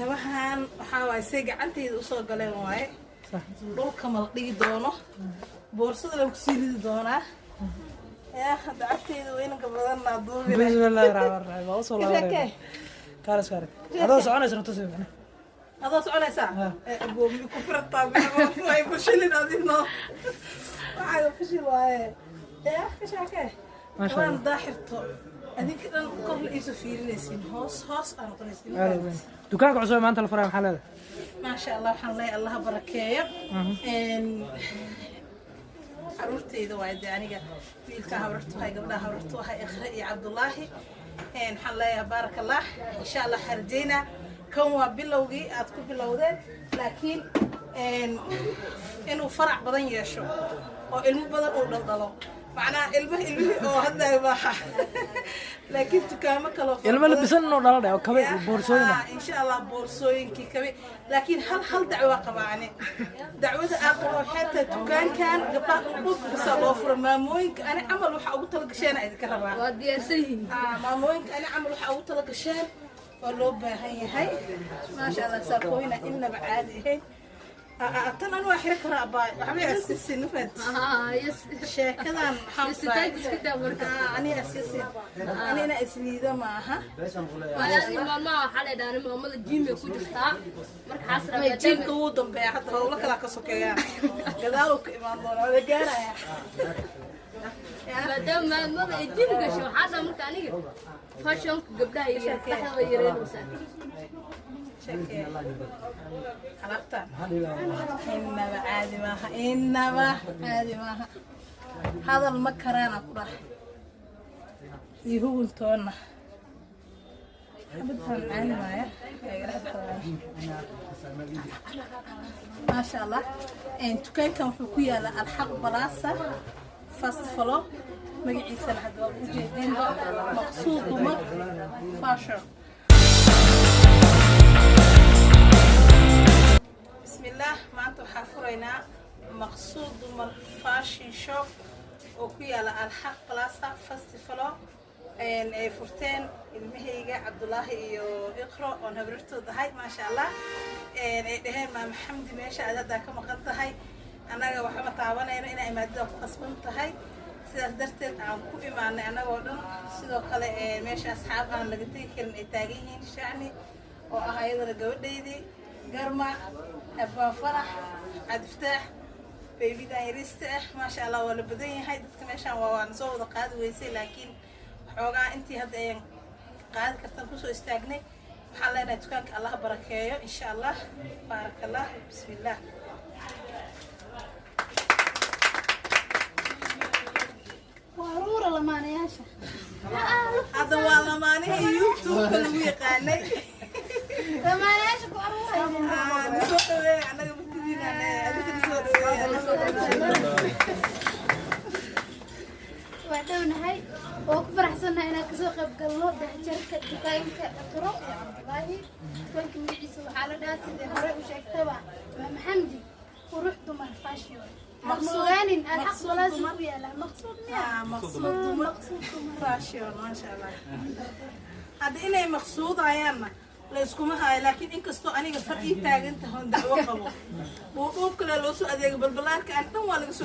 kabahan waxaa waaye say gacantayda usoo galeen waaye dhulka ma la dhigi doono boorsada la kusii ridi doonaa yaa hadda agtayda weynanka badanaa duubi bismillaahi rahmaani rahiim waa usoo laabanay kaalas kaaras adoo soconaysa runta soo macna adoo soconaysaa goomi ku firataa way fashilin adino waxaa fashil waaye yaa ka shaakee waan daaxirto adinka dhan kor la iisoo fiirinaysiin hoos aan noqonaysiin dukaanka cusub maanta la furay maxaa leedahay maasha allah waxaan leeyahay allah barakeeyo caruurtayda waa de aniga wiilka habartu hay gabdhaha habartu hay ikhra iyo cabdullaahi waxaan leeyahay baaraka allah insha allah harjayna kan waa bilowgii aad ku bilowdeen laakiin inuu farac badan yeesho oo ilmo badan uu dhaldhalo معناه ilmo oo hadda baaxa laakiin dukaamo kale ilmo labisan oo dhalada oo kabe boorsooyin insha Allah boorsooyinkii kabe laakiin hal dacwo qabaani dacwada aqoon xataa dukaankan gabdhaha dhub bisa loo furo maamooyinka ani amal waxa ugu tala gasheen ay ka rabaan waa diyaarsan yihiin maamooyinka ani amal waxa ugu tala gasheen waa loo baahan yahay ma sha Allah saarkooyina inaba caadi ahayn أنا واحد كرا باي وحبي أساسي نفد يس شكلان حمد أنا أساسي أنا أسمي ذا معها أنا ما حلا ده أنا ما الجيم يكون جتا مرك حسرة الجيم كودم بيا حتى والله كلا كسوكيا كذلك إيمان الله هذا جانا يا بدل ما الجيم كشوا حتى مرك أنا فاشون قبلها يرتاح ويرين وسان حلقتها إنما عادي ماها إنما عادي ماها هذا المكرانة كله يهون تونا بدها عادي معايا ما شاء الله أنتو كم حكوية الحق بلاصة فاست فلو مجيء سنة هذا وجدين مقصود ومر فاشر بسم الله ما أنتم حفرينا مقصود من فاشن شوب وكي على الحق بلاصة فستيفالو إن فرتين المهيجة عبد الله يقرأ ونبرته هاي ما شاء الله إن ده مع محمد ماشي على ذاك مقطع هاي أنا وحمد تعبانة أنا إمادة قسمت هاي سيد درت عم كوفي معنا أنا وردن سيد قال ماشي أصحاب أنا لقيت كن إتاجين شعني وهاي ذا الجودة قرمة أبا فرح عاد فتح بيبي دايرسته ما شاء الله ولا بدين هاي دكتور وأنا صوت قاد ويسي لكن حوجا أنتي هذا قاد كتر كوسو استغني حالنا تكاك الله بركاته إن شاء الله بارك الله بسم الله وارورا لما أنا ياشا هذا والله ما أنا يوتيوب كله يقاني لما أنا ياشا وارورا نسوق أنا قبل أنا نسوق وعدونا هاي وكبر حسنا أنا كسوق بقلو بحجرك دكاين كأقرأ يا عبد الله كنت مجلس على ناس اللي هرب وشكتبه محمدي ورحت دمر فاشيون مقصودين الحق لازم ويا لا مقصود مقصود فاشيون ما شاء الله هذا إني مقصود عيانا ليسكم هاي لكن إنك استو أنا فرقي تاجن تهون دعوة قبو وقوم كل لوسو أديك بالبلار كأنتم ولا قصو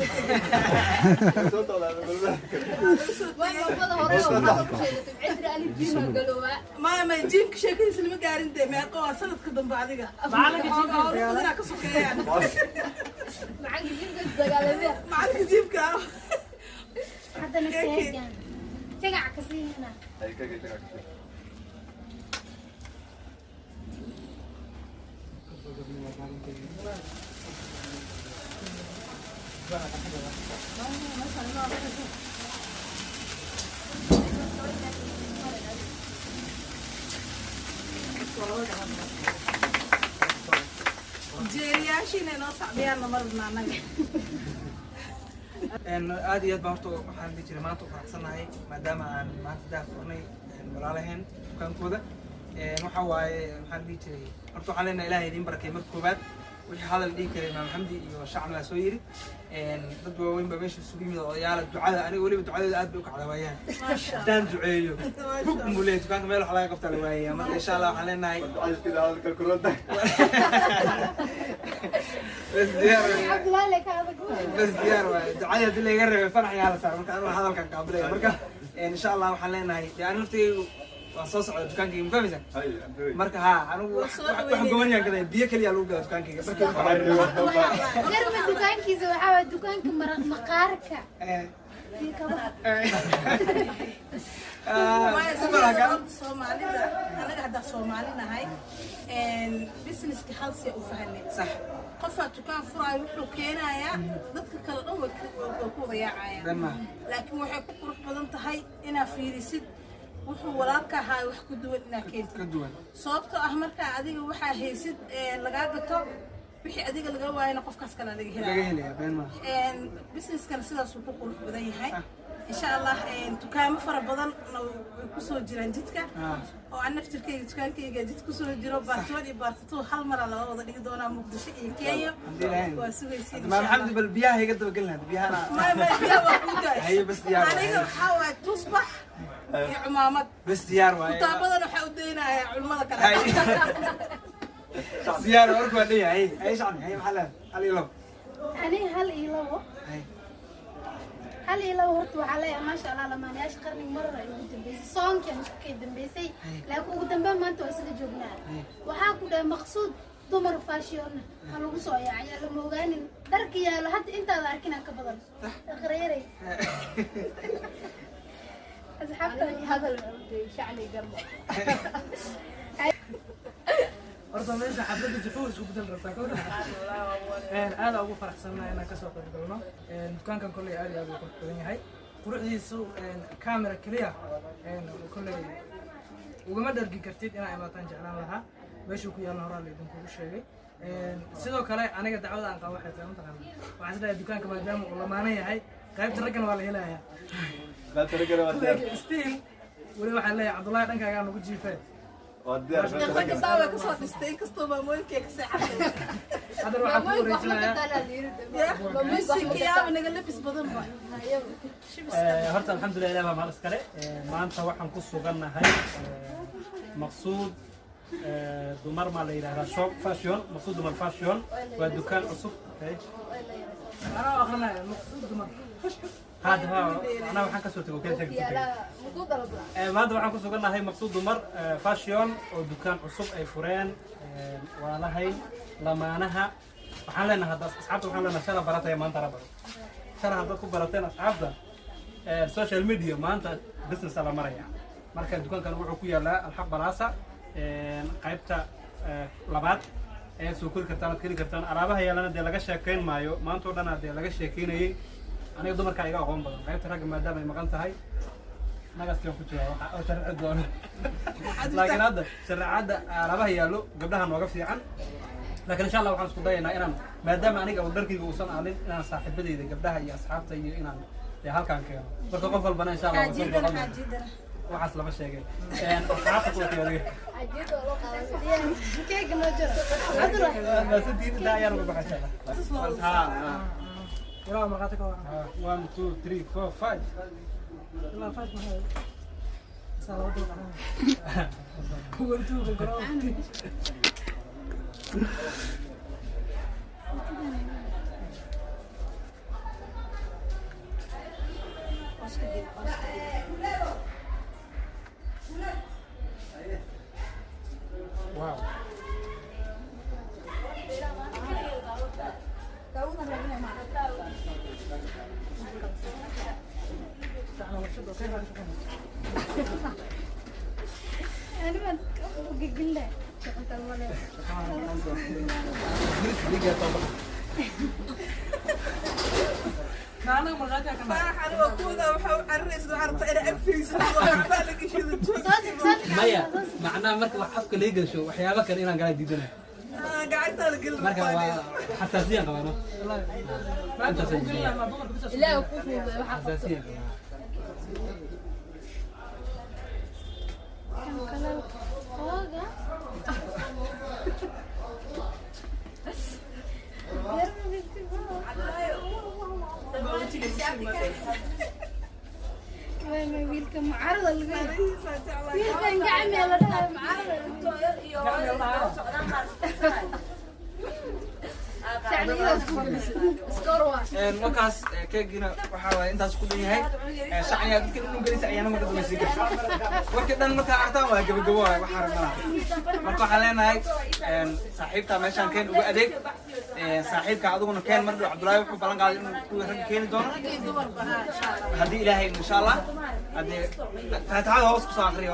ما يجيك شيء سلمي قارن ده ما يقوى سنة كدم بعدها معك جيبك حتى نستهجن تقع كثير هنا جيرياشين أنا صعبين مرضنا نجح إن هذه البارتو حال تجري ما توقعنا هاي ما دام عن ما تدافعني ولا لهن كان كذا نحاول حال تجري برتو علينا إلهي دين بركة مركوبات wixii hadal dhihi karay imaam xamdi iyo shacabna soo yiri dad waaweyn baa meesha isugu yimid odayaal ducada aniga weliba ducadeeda aad bay u kacda waayaan haddaan duceeyo bug umulee dukaanka meel wax laga qabta la waayaya marka insha allah waxaan leenahay bas diyaar waaye ducadii haddii laga reebay fanax yaa la saar marka aniga hadalkan qaabilaya marka insha allah waxaan leenahay dee ani naftaygu waan soo socda dukaankayga ma fahmaysan marka haa anigu waxaan gobanayaan gaday biyo keliya lagu gadaa dukaankayga garma dukaankiisa waxaa waay dukaanka maqaarka soomaalida anaga haddaa soomaali nahay businesska halsia u fahanay sax qofaa dukaan furaayo wuxuu keenayaa dadka kale dhan way ku wada yaacayaan laakiin waxay ku qurux badan tahay inaad fiirisid wuxuu walaalka ahaa wax ku duwan inaad keentid sababtoo ah markaa adiga waxaa haysid lagaa gato wixii adiga laga waayana qofkaas kale laga helaya businesskana sidaasuu ku qurux badan yahay insha allah dukaamo fara badan way kusoo jiraan jidka oo aan naftirkayga dukaankayga jid kusoo jiro baartood iyo baartatuu hal mara laga wada dhigi doonaa muqdisho iyo kenya waa sugaysiin imaam xamdi bal biyaha iga daba gelin biyahana biyaha waa ku daay haye bas diyaar aniga waxaa waaye tusbax iyo cumaamad bas diyaar waaye kutaabadan waxaa u daynayaa culimada kale diyaar warku waa dheeyahay haye shacbi haye maxaa leedahay hal iyo labo ani hal iyo labo hal iyo labo horta waxaa leeyahay maasha allah lamaanayaasha qarniga marar ay ugu dambeysay soonkan isku kay dambeysay laakiin ugu dambeyn maanta waa isaga joognaa waxaa ku dhahay maqsuud dumar fashionna ha lagu soo yaacaya lama ogaanin dharka yaalo hadda intaada arkinaa ka badan aqreeray asxaabta hadal shacni garmo horta meesha xafladda jafo isku bedel rabtaa ka aad ugu faraxsanahay inaan kasoo qayb galno dukaankan kolley aad iyo aad u qurux badan yahay quruxdiisu camera keliya kolley ugama dhargi kartid inaa imaataan jeclaan lahaa meeshuu ku yaalna horaa laydinkugu sheegay sidoo kale aniga dacwada aan qabo waxay tahay mataqaana waxaan isleeyahay dukaanka maadaama uu lamaana yahay qaybta raggana waa la helayaa stiil weli waxaan leeyahay cabdullaahi dhankaagaa nagu jiifee ragga daawa kasoo dhistay inkastoo maamooyinkay ka seexatay haddana waxaan ku wareejinayaa musikiyaaba naga labis badan ba horta alxamdulilah ilaah baa mahad iskale maanta waxaan ku sugannahay maqsuud dumar maa la yidhahdaa shop fashion maqsuud dumar fashion waa dukaan cusub anaa aqrinaya maqsuud dumar هذا أنا وحنا كسرت وكذا ماذا وحنا كسرنا هاي مقصود دمر فاشيون ودكان عصب أي فران ولا هاي لما أنها وحنا هذا أصحاب وحنا لنا شرا براتة ما أنت ربنا شرا هذا كوب براتين أصحاب السوشيال ميديا ما أنت بزنس على مريا مركز دكان كانوا عقويا لا الحب براسة قيبته لبات سوكل كتان كذي كتان أرابها هي لنا دلقة شاكين مايو ما أنتوا لنا دلقة شاكين أي أنا يقدر مركز إيجا قوم بدن قيبت رجل ما دام المكان تهاي ناقص كيف كتير أو شرع الدون لكن هذا شرع هذا أرابها هي له قبلها نوقف عن لكن إن شاء الله وحنا صدقنا أنا ما دام أنا قبل دركي وصلنا على أنا صاحب بدي إذا قبلها يا أصحابتي أنا يا هل كان كذا برضو قفل بنا إن شاء الله جدا جدا وحصل ما شيء أصحابك وكذا كيك نجر عدرا بس أنتي ده يا رب بحشة ها يلا ما قاتك 1 2 3 4 5 لا فاش ما هي صار هو انتو بالجراوند واو أنا ما أقول له شغلت المال أنا ما قاتك كمان فاحنا وكوذا وحرس وعرفت أنا أنفيس بالك شو مايا معناه مركب حفك ليجل شو وحيابك كان إيران قاعد يدنا قعدت أقول مركب حساسية كمان ما أنت سجل لا وقفوا حساسية معارضة اللي كان قاعد يلا ده معارضة markaas keegina waxa waaye intaas ku dhan yahay shacniga dadka inuu gelis ayana ma gadmaysi marka dhan marka artaan waa gabagabo waxa rabnaa marka waxaan leenahay saaxiibta meeshan keen uga adeeg saaxiibka adiguna keen mar dhow Cabdullaahi wuxuu balan qaaday inuu ku rag keeni doono hadii ilaahay insha Allah hadii faataxada hoos ku soo akhriyo